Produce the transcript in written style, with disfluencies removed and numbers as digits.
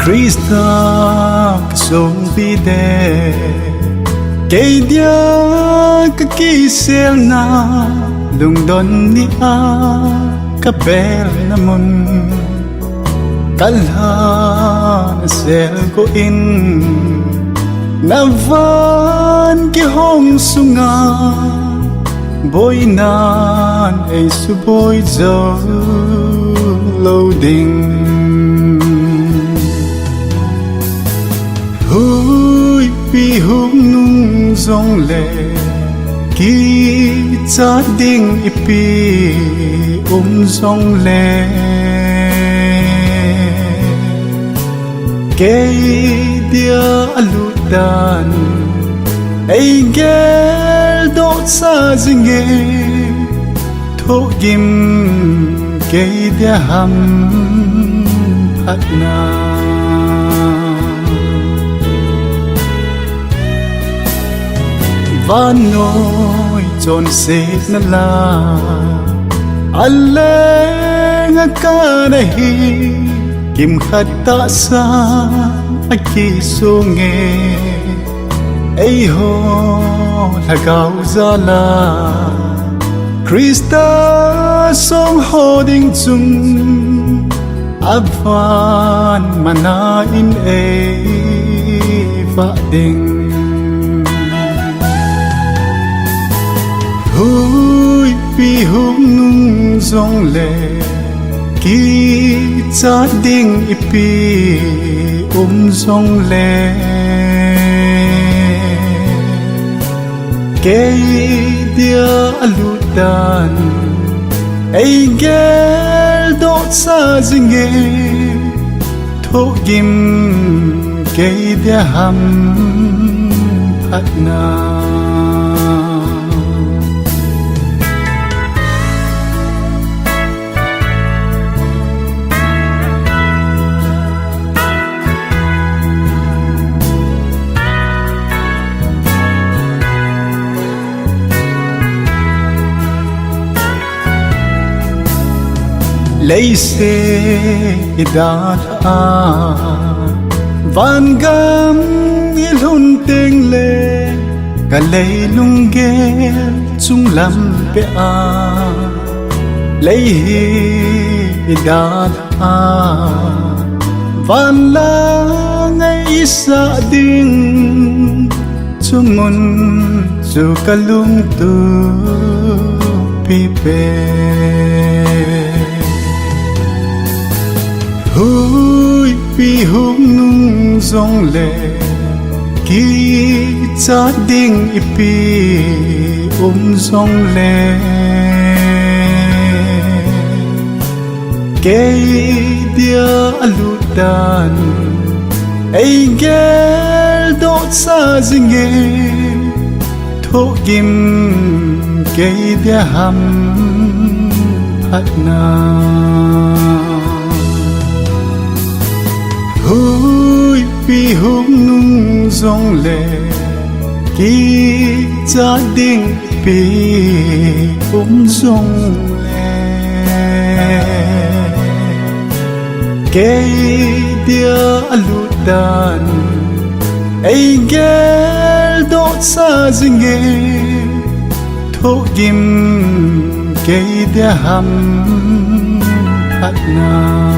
Krista sông bi đê cây dia cái kỳ sel na lung don ni a kapel namun kalhan sel ko in navan ki hong sunga boy nan ay suboy zo loading hui pi hung nung dòng lệ ki cha ding ipi dòng lệ cây dia alutan ay gel dot sa zinge tho gim cây dia ham phat na và nỗi tròn xếp nà la alle nga ka nahi kim khát ta sa aki so nghe ai ho là gạo ra la Krista song ho ding chung avan mana in e va ding hui pi hung nung dòng lệ ki cha ding ipi dòng lệ cây dia alutan ay gel dot sa zinge tho gim cây dia ham phat na lấy xe đà a van gam il hun teng le cả lấy lung ghé chung làm pe a lấy hi đà a van la ngay sa ding chung mun chu ka lung tu pi pe hui pi hung nung dòng lệ ki cha ding ipi dòng lệ cây dia alutan ay gel dot sa zinge tho gim cây dia ham phat na hui pi hung nung dòng lệ ki cha ding pi dòng lệ cây dia alutan ay gel dot sa zinge tho gim cây dia ham phat na